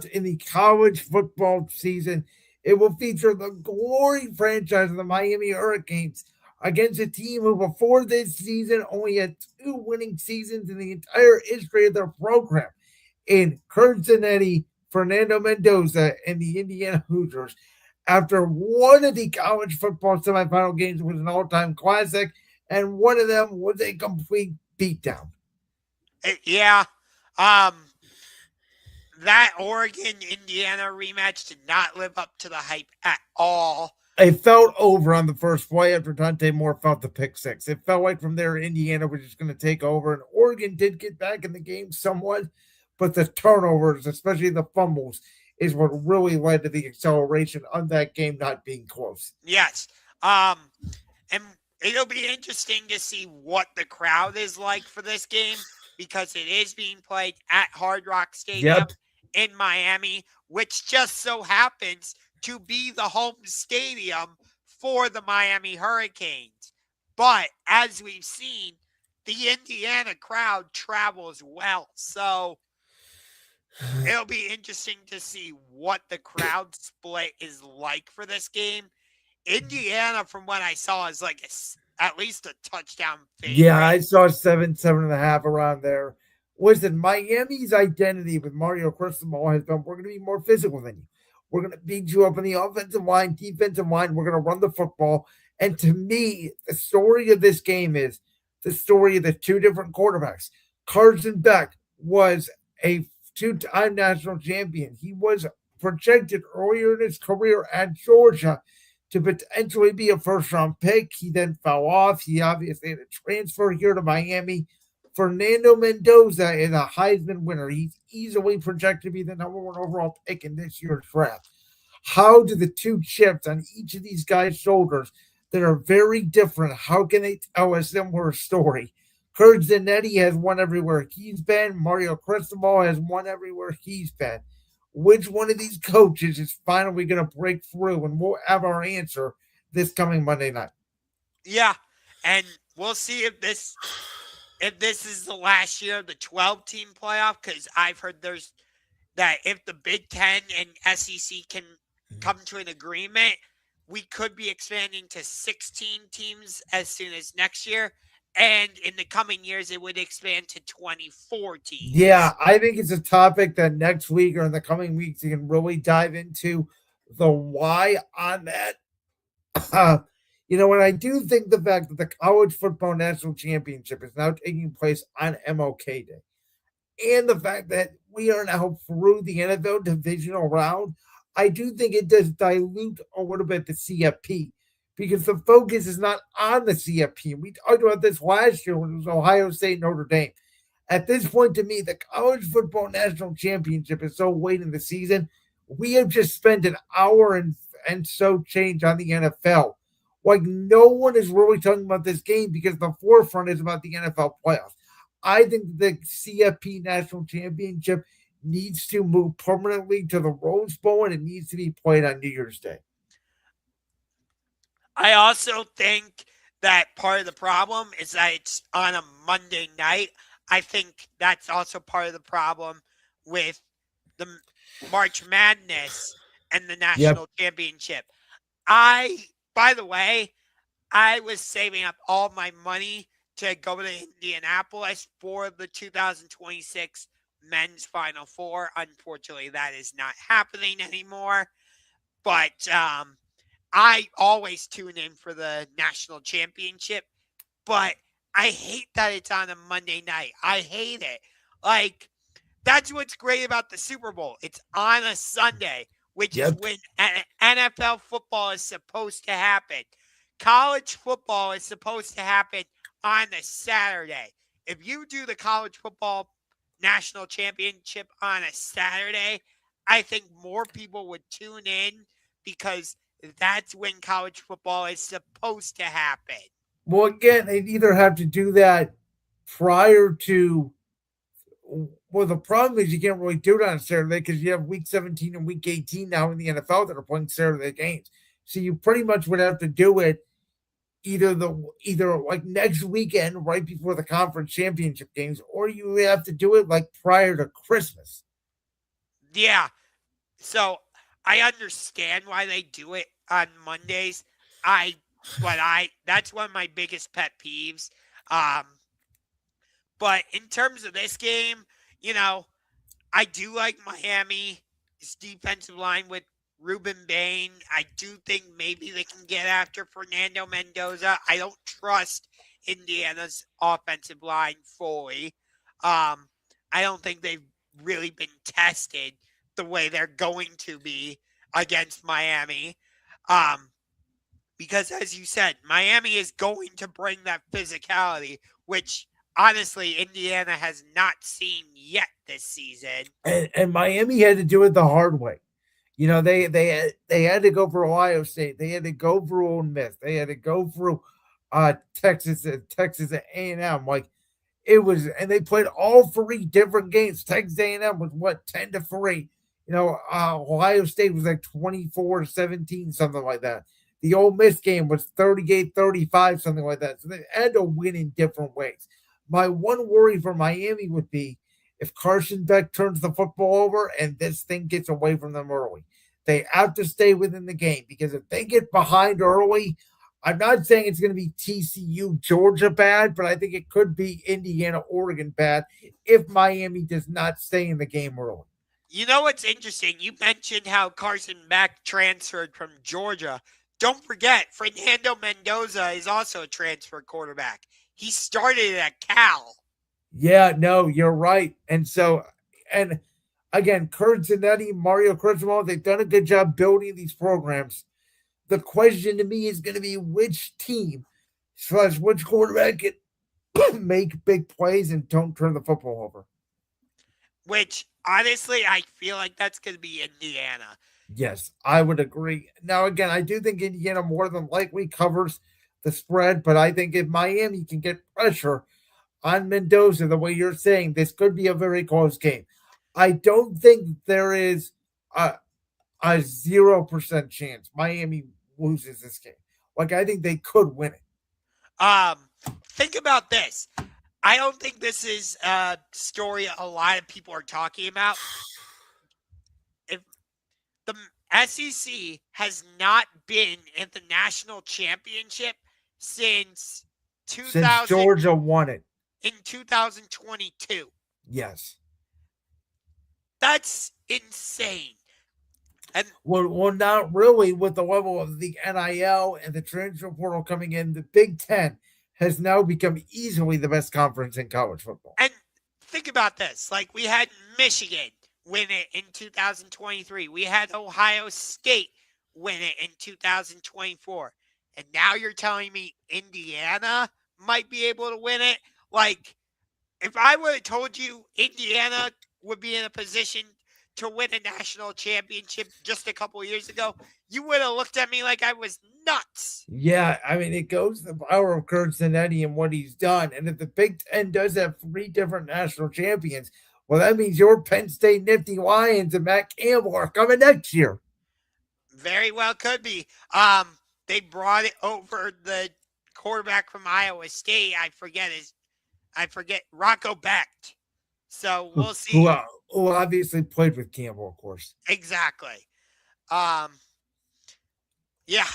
in the college football season. It will feature the glory franchise of the Miami Hurricanes against a team who, before this season, only had two winning seasons in the entire history of their program in Kurt Zanetti, Fernando Mendoza, and the Indiana Hoosiers. After one of the college football semifinal games was an all-time classic, and one of them was a complete beatdown. Yeah. Um, that Oregon Indiana rematch did not live up to the hype at all. It felt over on the first play after Dante Moore felt the pick six. It felt like from there Indiana was just going to take over, and Oregon did get back in the game somewhat, but the turnovers, especially the fumbles, is what really led to the acceleration of that game not being close. Yes. And it'll be interesting to see what the crowd is like for this game because it is being played at Hard Rock Stadium Yep. in Miami, which just so happens to be the home stadium for the Miami Hurricanes. But as we've seen, the Indiana crowd travels well. So it'll be interesting to see what the crowd split is like for this game. Indiana, from what I saw, is like at least a touchdown Yeah, favorite. I saw 7, 7.5 around there. Listen, Miami's identity with Mario Cristobal has been we're going to be more physical than you. We're going to beat you up in the offensive line, defensive line. We're going to run the football. And to me, the story of this game is the story of the two different quarterbacks. Carson Beck was a two-time national champion. He was projected earlier in his career at Georgia to potentially be a first round pick. He then fell off. He obviously had a transfer here to Miami. Fernando Mendoza is a Heisman winner. He's easily projected to be the number one overall pick in this year's draft. How do the two chips on each of these guys' shoulders that are very different, how can they tell a similar story? Kurt Zanetti has won everywhere he's been. Mario Cristobal has won everywhere he's been. Which one of these coaches is finally going to break through? And we'll have our answer this coming Monday night. Yeah, and we'll see if this is the last year of the 12-team playoff because I've heard there's that if the Big Ten and SEC can come to an agreement, we could be expanding to 16 teams as soon as next year. And in the coming years, it would expand to 24 Yeah, teams. I think it's a topic that next week or in the coming weeks you can really dive into the why on that. And I do think the fact that the College Football National Championship is now taking place on MLK Day, and the fact that we are now through the NFL divisional round, I do think it does dilute a little bit the CFP because the focus is not on the CFP. We talked about this last year when it was Ohio State Notre Dame. At this point, to me, the College Football National Championship is so late in the season. We have just spent an hour and so change on the NFL. Like, no one is really talking about this game because the forefront is about the NFL playoffs. I think the CFP National Championship needs to move permanently to the Rose Bowl and it needs to be played on New Year's Day. I also think that part of the problem is that it's on a Monday night. I think that's also part of the problem with the March Madness and the Yep. national championship. By the way, I was saving up all my money to go to Indianapolis for the 2026 men's Final Four. Unfortunately, that is not happening anymore. But I always tune in for the national championship. But I hate that it's on a Monday night. I hate it. Like, that's what's great about the Super Bowl. It's on a Sunday, which is Yep. when NFL football is supposed to happen. College football is supposed to happen on a Saturday. If you do the college football national championship on a Saturday, I think more people would tune in because that's when college football is supposed to happen. Well, again, they'd either have to do that prior to. Well, the problem is you can't really do it on Saturday because you have week 17 and week 18 now in the NFL that are playing Saturday games. So you pretty much would have to do it either like next weekend right before the conference championship games, or you have to do it like prior to Christmas. Yeah. So I understand why they do it on Mondays. I but I that's one of my biggest pet peeves. Um, but in terms of this game, you know, I do like Miami's defensive line with Ruben Bain. I do think maybe they can get after Fernando Mendoza. I don't trust Indiana's offensive line fully. Um, I don't think they've really been tested the way they're going to be against Miami. Um, because as you said, Miami is going to bring that physicality, which honestly Indiana has not seen yet this season. And Miami had to do it the hard way. They had to go for Ohio State. They had to go for Ole Miss. They had to go for Texas A&M. Like it was, and they played all three different games. Texas A&M was what 10-3. Ohio State was like 24-17, something like that. The Ole Miss game was 38-35, something like that. So they had to win in different ways. My one worry for Miami would be if Carson Beck turns the football over and this thing gets away from them early. They have to stay within the game because if they get behind early, I'm not saying it's going to be TCU, Georgia bad, but I think it could be Indiana, Oregon bad if Miami does not stay in the game early. You know what's interesting? You mentioned how Carson Beck transferred from Georgia. Don't forget, Fernando Mendoza is also a transfer quarterback. He started at Cal. Yeah, no, you're right. And again, Kurt Zanetti, Mario Cristobal, they've done a good job building these programs. The question to me is going to be which team slash which quarterback can make big plays and don't turn the football over. Which, honestly, I feel like that's going to be Indiana. Yes, I would agree. Now, again, I do think Indiana more than likely covers the spread, but I think if Miami can get pressure on Mendoza, the way you're saying, this could be a very close game. I don't think there is a 0% chance Miami loses this game. Like, I think they could win it. Think about this. I don't think this is a story a lot of people are talking about. If the SEC has not been in the national championship since Since 2000 Georgia won it. in 2022. Yes. That's insane. And Well, not really with the level of the NIL and the transfer portal coming in. The Big Ten has now become easily the best conference in college football. and think about this. Like we had Michigan win it in 2023. We had Ohio State win it in 2024. And now you're telling me Indiana might be able to win it? Like, if I would have told you Indiana would be in a position to win a national championship just a couple years ago, you would have looked at me like I was nuts. Yeah, I mean, it goes to the power of Kurt Zanetti and what he's done. And if the Big Ten does have three different national champions, well, that means your Penn State Nifty Lions and Matt Campbell are coming next year. Very well could be. They brought it over the quarterback from Iowa State. I forget Rocco Becht. So we'll see. Who obviously played with Campbell, of course. Exactly. Um, yeah.